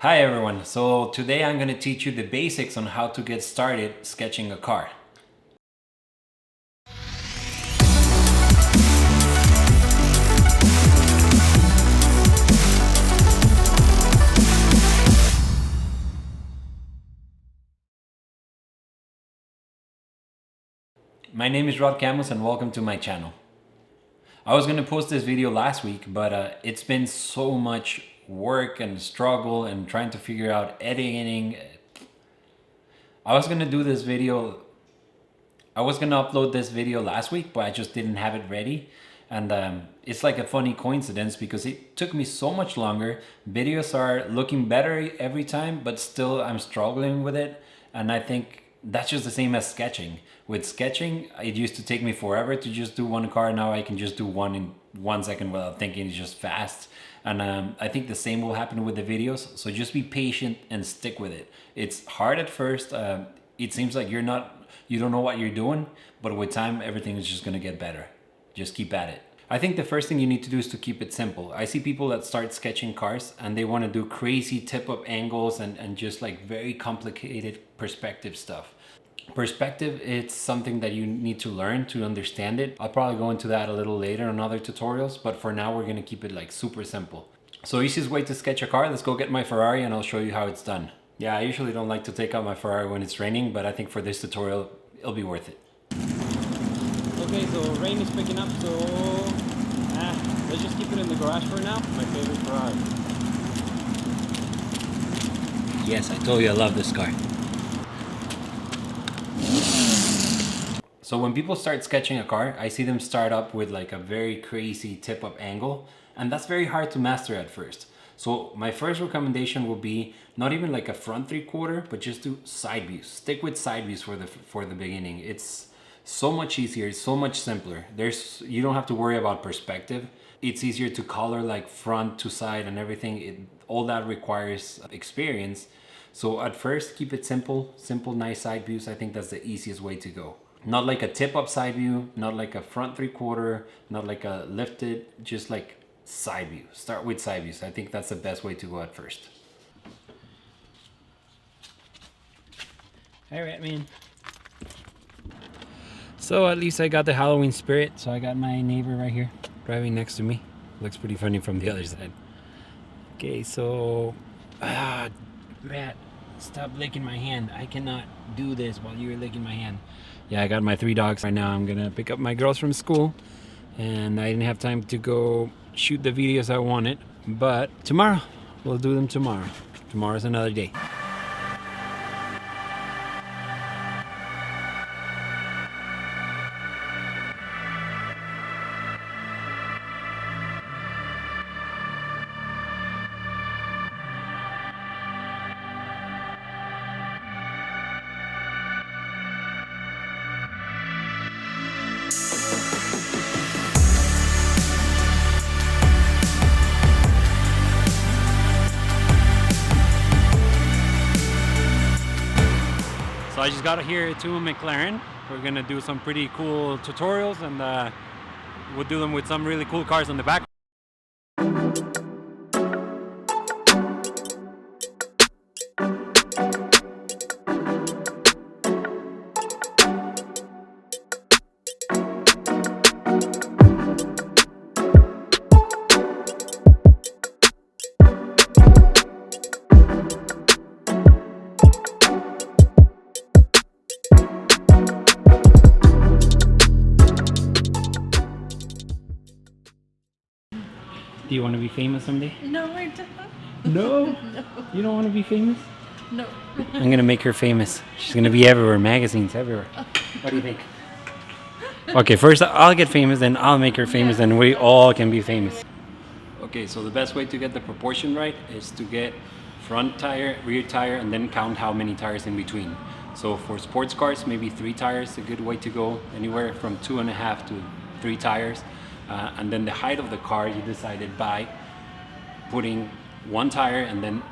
Hi everyone, so today I'm going to teach you the basics on how to get started sketching a car. My name is Camus and welcome to my channel. I was going to post this video last week, but it's been so much work and struggle and trying to figure out editing. I was going to upload this video last week, but I just didn't have it ready. And it's like a funny coincidence because it took me so much longer. Videos are looking better every time, but still I'm struggling with it. And I think that's just the same as sketching. With sketching, it used to take me forever to just do one car. Now I can just do one in 1 second without thinking. It's just fast. And I think the same will happen with the videos. So just be patient and stick with it. It's hard at first. It seems like you don't know what you're doing, but with time, everything is just gonna get better. Just keep at it. I think the first thing you need to do is to keep it simple. I see people that start sketching cars and they want to do crazy tip-up angles and just like very complicated perspective stuff. Perspective, it's something that you need to learn to understand it. I'll probably go into that a little later in other tutorials, but for now we're gonna keep it like super simple. So easiest way to sketch a car, let's go get my Ferrari and I'll show you how it's done. Yeah, I usually don't like to take out my Ferrari when it's raining, but I think for this tutorial, it'll be worth it. Okay, so rain is picking up, so let's just keep it in the garage for now. My favorite Ferrari. Yes, I told you I love this car. So when people start sketching a car, I see them start up with like a very crazy tip-up angle, and that's very hard to master at first. So my first recommendation will be not even like a front 3/4, but just do side views. Stick with side views for the beginning. It's so much easier, it's so much simpler. You don't have to worry about perspective. It's easier to color like front to side and everything. All that requires experience. So at first, keep it simple, nice side views. I think that's the easiest way to go. Not like a tip-up side view, not like a front 3/4, not like a lifted, just like side view. Start with side views. I think that's the best way to go at first. All right, man. So at least I got the Halloween spirit. So I got my neighbor right here driving next to me. Looks pretty funny from the other side. Okay, so Matt, stop licking my hand. I cannot do this while you're licking my hand. Yeah, I got my 3 dogs. Right now I'm gonna pick up my girls from school and I didn't have time to go shoot the videos I wanted, but tomorrow, we'll do them tomorrow. Tomorrow's another day. So I just got here to McLaren. We're gonna do some pretty cool tutorials and we'll do them with some really cool cars on the back. Do you want to be famous someday? No, I don't. No? No. You don't want to be famous? No. I'm gonna make her famous. She's gonna be everywhere, magazines everywhere. What do you think? Okay, first I'll get famous, then I'll make her famous, and we all can be famous. Okay, so the best way to get the proportion right is to get front tire, rear tire, and then count how many tires in between. So for sports cars, maybe 3 tires is a good way to go, anywhere from 2.5 to 3 tires. And then the height of the car you decided by putting 1 tire and then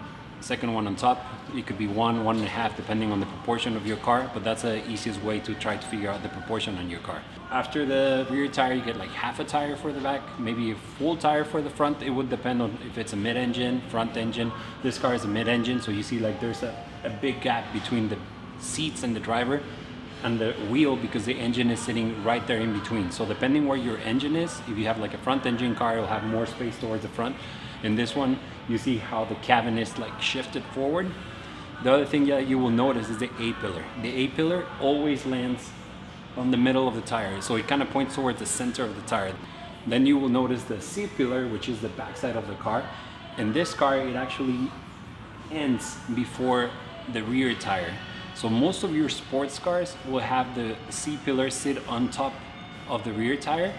second one on top. It could be 1.5 depending on the proportion of your car, but that's the easiest way to try to figure out the proportion on your car. After the rear tire, you get like half a tire for the back, maybe a full tire for the front. It would depend on if it's a mid-engine, front engine. This car is a mid-engine, so you see like there's a big gap between the seats and the driver and the wheel, because the engine is sitting right there in between. So depending where your engine is, if you have like a front engine car, you'll have more space towards the front. In this one, you see how the cabin is like shifted forward. The other thing that you will notice is the A-pillar. The A-pillar always lands on the middle of the tire, so it kind of points towards the center of the tire. Then you will notice the C-pillar, which is the backside of the car. In this car, it actually ends before the rear tire. So most of your sports cars will have the C-pillar sit on top of the rear tire.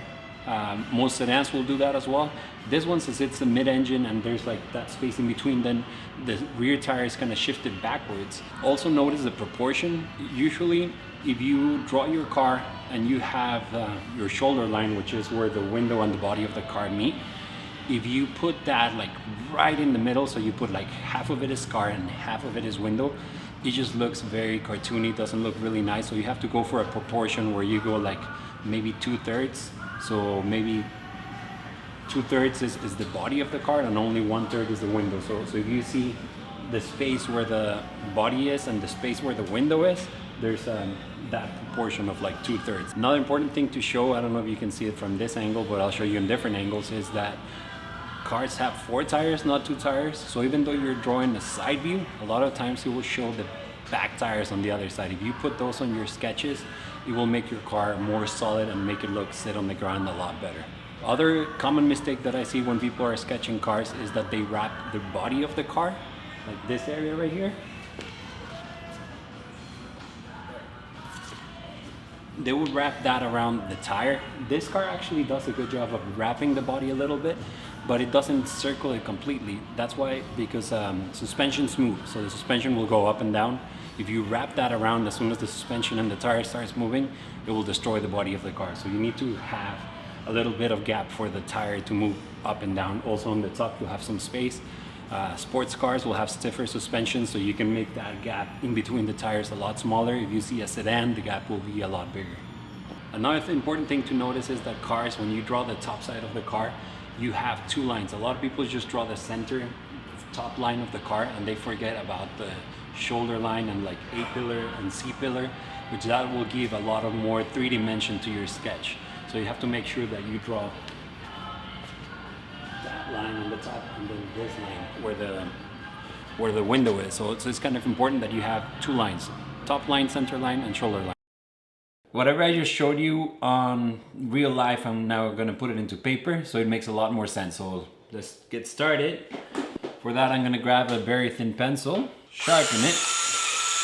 Most sedans will do that as well. This one, since it's a mid-engine and there's like that space in between, then the rear tire is kind of shifted backwards. Also notice the proportion. Usually if you draw your car and you have your shoulder line, which is where the window and the body of the car meet, if you put that like right in the middle, so you put like half of it is car and half of it is window, it just looks very cartoony, doesn't look really nice. So you have to go for a proportion where you go like maybe 2/3. So maybe 2/3 is the body of the car and only 1/3 is the window. So if you see the space where the body is and the space where the window is, there's that proportion of like 2/3. Another important thing to show, I don't know if you can see it from this angle, but I'll show you in different angles, is that cars have 4 tires, not 2 tires. So even though you're drawing a side view, a lot of times it will show the back tires on the other side. If you put those on your sketches, it will make your car more solid and make it look sit on the ground a lot better. Other common mistake that I see when people are sketching cars is that they wrap the body of the car, like this area right here. They would wrap that around the tire. This car actually does a good job of wrapping the body a little bit, but it doesn't circle it completely. That's why, because suspension's smooth, so the suspension will go up and down. If you wrap that around, as soon as the suspension and the tire starts moving, it will destroy the body of the car. So you need to have a little bit of gap for the tire to move up and down. Also on the top, you'll have some space. Sports cars will have stiffer suspension, so you can make that gap in between the tires a lot smaller. If you see a sedan, the gap will be a lot bigger. Another important thing to notice is that cars, when you draw the top side of the car, you have 2 lines. A lot of people just draw the center top line of the car and they forget about the shoulder line and like A-pillar and C-pillar, which that will give a lot of more 3 dimension to your sketch. So you have to make sure that you draw that line on the top and then this line where the window is. So it's kind of important that you have 2 lines, top line, center line, and shoulder line. Whatever I just showed you on real life, I'm now going to put it into paper, so it makes a lot more sense. So let's get started. For that, I'm going to grab a very thin pencil, sharpen it.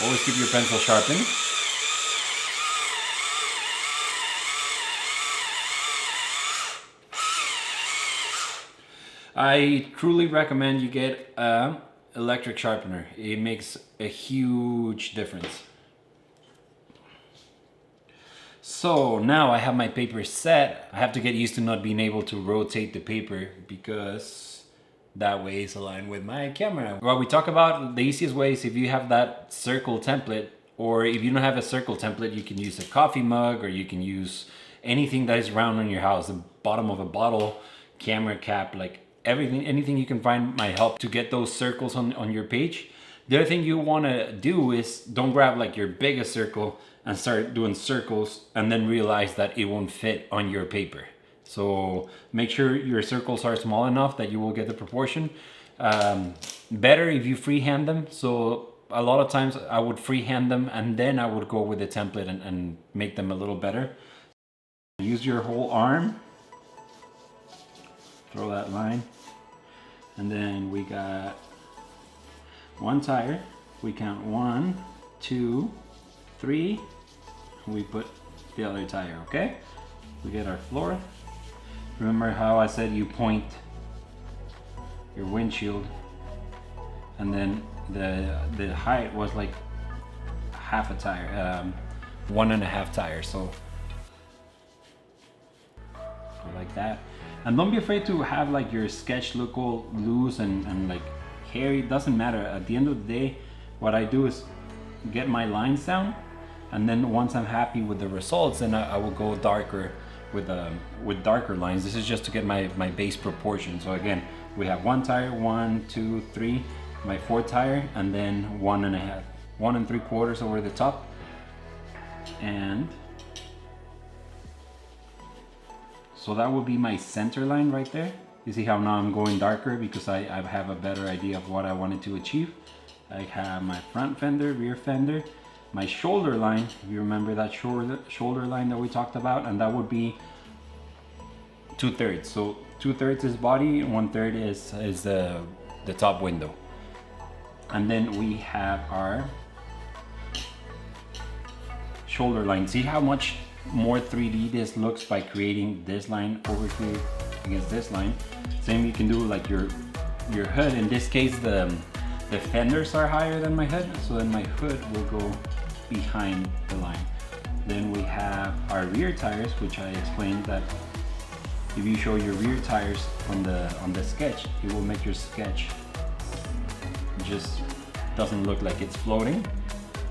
Always keep your pencil sharpened. I truly recommend you get an electric sharpener. It makes a huge difference. So now I have my paper set. I have to get used to not being able to rotate the paper because that way it's aligned with my camera. What we talk about, the easiest way is if you have that circle template, or if you don't have a circle template, you can use a coffee mug, or you can use anything that is round in your house, the bottom of a bottle, camera cap, like everything, anything you can find might help to get those circles on your page. The other thing you want to do is don't grab like your biggest circle and start doing circles and then realize that it won't fit on your paper. So make sure your circles are small enough that you will get the proportion. Better if you freehand them. So a lot of times I would freehand them and then I would go with the template and make them a little better. Use your whole arm. Throw that line. And then we got 1 tire. We count 1, 2, 3. We put the other tire, okay? We get our floor. Remember how I said you point your windshield, and then the height was like half a tire, 1.5 tires. So like that. And don't be afraid to have like your sketch look all loose and like hairy, doesn't matter. At the end of the day, what I do is get my lines down, and then once I'm happy with the results, then I will go darker with darker lines. This is just to get my base proportion. So again, we have 1 tire, 1, 2, 3, my 4th tire, and then 1.5, 1 3/4 over the top. And so that will be my center line right there. You see how now I'm going darker because I have a better idea of what I wanted to achieve. I have my front fender, rear fender, my shoulder line. If you remember that shoulder line that we talked about, and that would be 2/3. So 2/3 is body, 1/3 is the top window. And then we have our shoulder line. See how much more 3D this looks by creating this line over here against this line. Same you can do like your hood. In this case, the fenders are higher than my hood, so then my hood will go behind the line. Then we have our rear tires, which I explained that if you show your rear tires on the sketch, it will make your sketch just doesn't look like it's floating.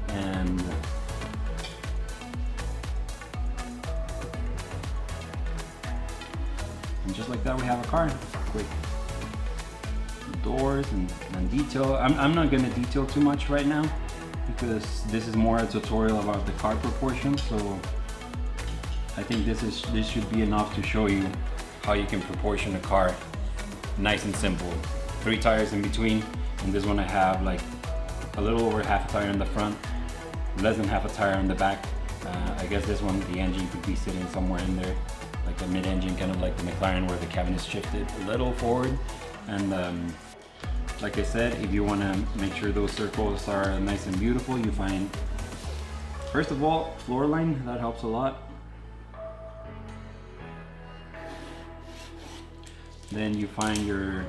And just like that, we have a car. Quick doors and detail. I'm not gonna detail too much right now because this is more a tutorial about the car proportions. So I think this should be enough to show you how you can proportion a car. Nice and simple. 3 tires in between, and this one I have like a little over half a tire in the front, less than half a tire on the back. I guess this one, the engine could be sitting somewhere in there, like a mid-engine, kind of like the McLaren, where the cabin is shifted a little forward. And like I said, if you want to make sure those circles are nice and beautiful, you find, first of all, floor line. That helps a lot. Then you find your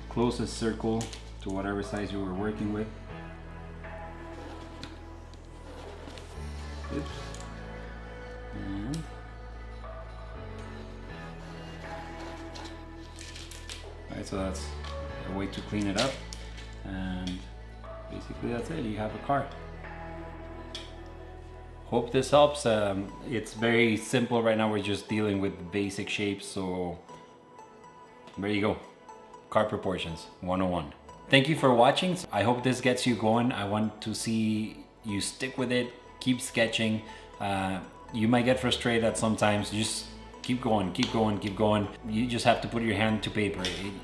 closest circle to whatever size you were working with. Oops. And alright, so that's a way to clean it up, and basically that's it. You have a car. Hope this helps. It's very simple right now. We're just dealing with basic shapes, so there you go. Car proportions 101. Thank you for watching. I hope this gets you going. I want to see you stick with it, keep sketching. You might get frustrated at sometimes. Just keep going, keep going, keep going. You just have to put your hand to paper.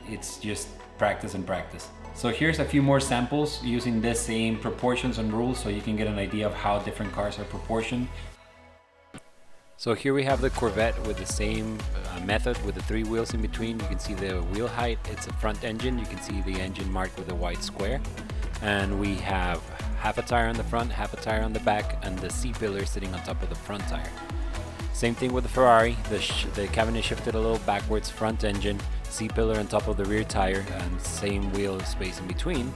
It's just practice and practice. So here's a few more samples using the same proportions and rules so you can get an idea of how different cars are proportioned. So here we have the Corvette with the same method with the 3 wheels in between. You can see the wheel height. It's a front engine. You can see the engine marked with a white square. And we have half a tire on the front, half a tire on the back, and the C-pillar sitting on top of the front tire. Same thing with the Ferrari. The cabin is shifted a little backwards, front engine, C-pillar on top of the rear tire, and same wheel space in between.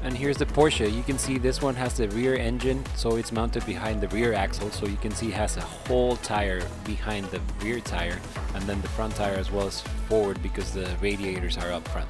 And here's the Porsche. You can see this one has the rear engine, so it's mounted behind the rear axle, so you can see it has a whole tire behind the rear tire, and then the front tire as well as forward because the radiators are up front.